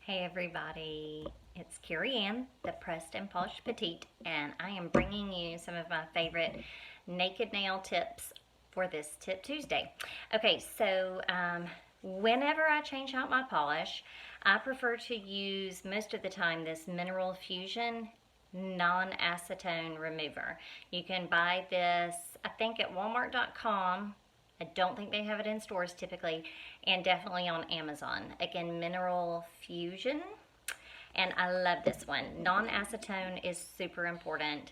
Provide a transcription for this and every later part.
Hey everybody, it's Carrie Ann, the Pressed and Polished Petite, and I am bringing you some of my favorite naked nail tips for this Tip Tuesday. Okay, so whenever I change out my polish, I prefer to use most of the time this Mineral Fusion non-acetone remover. You can buy this, I think, at walmart.com. I don't think they have it in stores typically, and definitely on Amazon. Again, Mineral Fusion, and I love this one. Non-acetone is super important.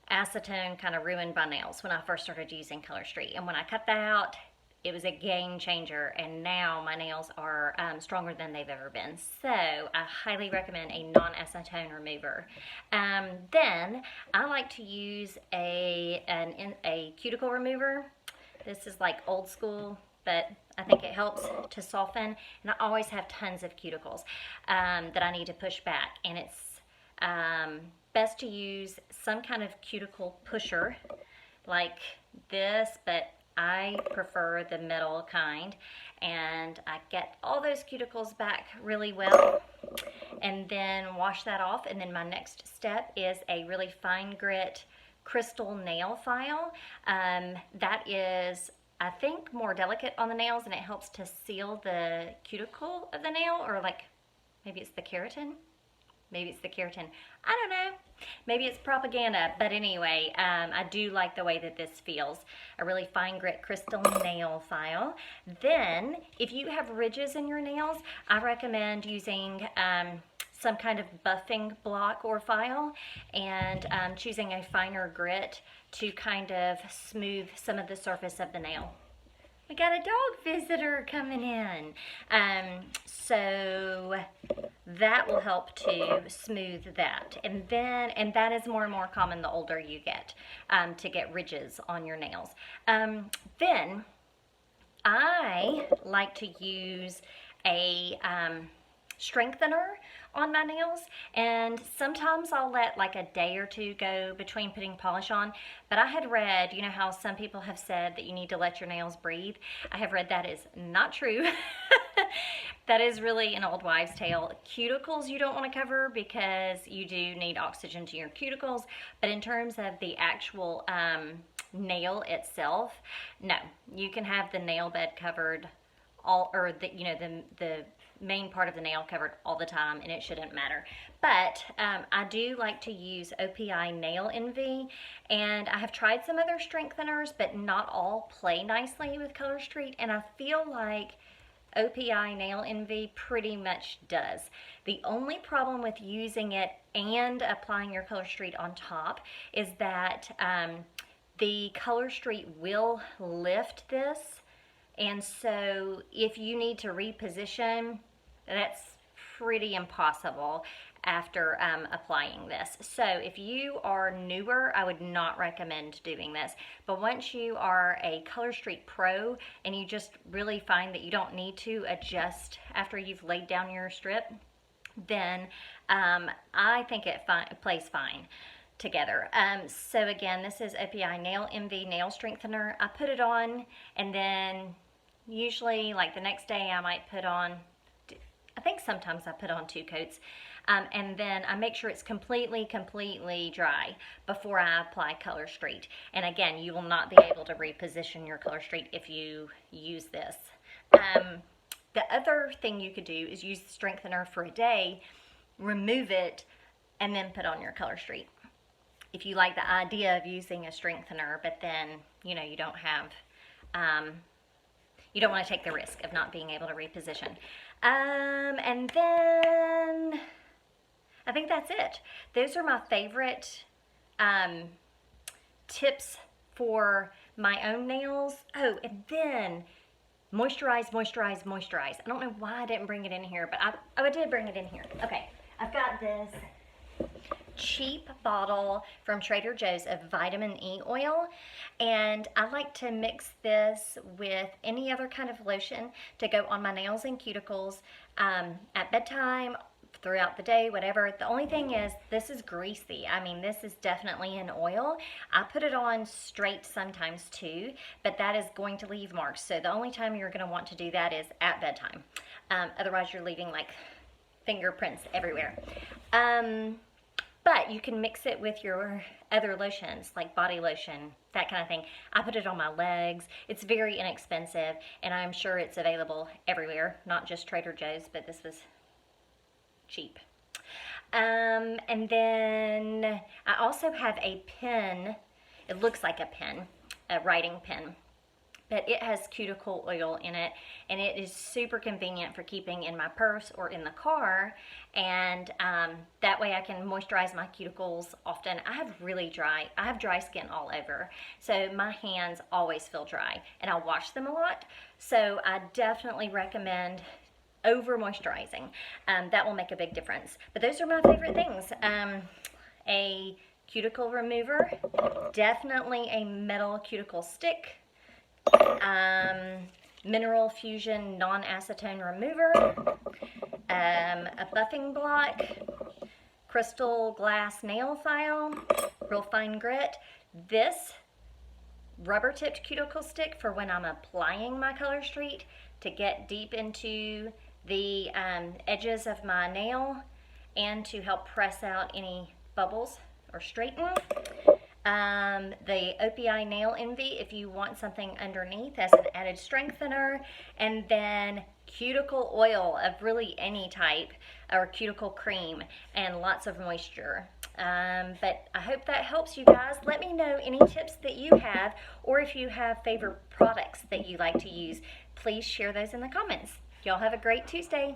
Acetone kind of ruined my nails when I first started using Color Street, and when I cut that out, it was a game changer, and now my nails are stronger than they've ever been. So I highly recommend a non-acetone remover. Then I like to use a cuticle remover. This is like old school, but I think it helps to soften. And I always have tons of cuticles that I need to push back. And it's best to use some kind of cuticle pusher like this, but I prefer the metal kind. And I get all those cuticles back really well. And then wash that off. And then my next step is a really fine grit crystal nail file. That is, I think, more delicate on the nails, and it helps to seal the cuticle of the nail, or like maybe it's the keratin. Maybe it's the keratin. I don't know. Maybe it's propaganda. But anyway, I do like the way that this feels. A really fine grit crystal nail file. Then, if you have ridges in your nails, I recommend using some kind of buffing block or file, and choosing a finer grit to kind of smooth some of the surface of the nail. We got a dog visitor coming in. So that will help to smooth that. And that is more and more common the older you get, to get ridges on your nails. Then I like to use a strengthener on my nails, and sometimes I'll let like a day or two go between putting polish on. But I had read, you know how some people have said that you need to let your nails breathe? I have read that is not true. That is really an old wives' tale. Cuticles you don't want to cover because you do need oxygen to your cuticles, but in terms of the actual nail itself, no. You can have the nail bed covered or the main part of the nail covered all the time, and it shouldn't matter. But I do like to use OPI Nail Envy, and I have tried some other strengtheners, but not all play nicely with Color Street, and I feel like OPI Nail Envy pretty much does. The only problem with using it and applying your Color Street on top is that the Color Street will lift this, and so if you need to reposition, that's pretty impossible after applying this. So if you are newer, I would not recommend doing this. But once you are a Color Street pro and you just really find that you don't need to adjust after you've laid down your strip, then I think it plays fine together. So again, this is OPI Nail Envy Nail Strengthener. I put it on, and then usually like the next day I might put on, I think sometimes I put on 2 coats, and then I make sure it's completely dry before I apply Color Street. And again, you will not be able to reposition your Color Street if you use this. The other thing you could do is use the strengthener for a day, remove it, and then put on your Color Street. If you like the idea of using a strengthener, but then, you know, you don't want to take the risk of not being able to reposition. And then I think that's it. Those are my favorite tips for my own nails. Oh, and then moisturize. I don't know why I didn't bring it in here, but I did bring it in here. Okay, I've got this cheap bottle from Trader Joe's of vitamin E oil, and I like to mix this with any other kind of lotion to go on my nails and cuticles at bedtime, throughout the day, whatever. The only thing is, this is greasy. I mean, this is definitely an oil. I put it on straight sometimes too, but that is going to leave marks. So the only time you're going to want to do that is at bedtime. Otherwise, you're leaving like fingerprints everywhere. But you can mix it with your other lotions, like body lotion, that kind of thing. I put it on my legs. It's very inexpensive, and I'm sure it's available everywhere, not just Trader Joe's, but this was cheap. And then I also have a pen. It looks like a pen, a writing pen, but it has cuticle oil in it, and it is super convenient for keeping in my purse or in the car, and that way I can moisturize my cuticles often. I have dry skin all over, so my hands always feel dry, and I wash them a lot, so I definitely recommend over moisturizing. That will make a big difference. But those are my favorite things. A cuticle remover, definitely a metal cuticle stick, mineral fusion non-acetone remover, a buffing block, crystal glass nail file, real fine grit, this rubber tipped cuticle stick for when I'm applying my Color Street to get deep into the edges of my nail and to help press out any bubbles or straighten. The OPI Nail Envy if you want something underneath as an added strengthener, and then cuticle oil of really any type, or cuticle cream, and lots of moisture. But I hope that helps you guys. Let me know any tips that you have, or if you have favorite products that you like to use, please share those in the comments. Y'all have a great Tuesday.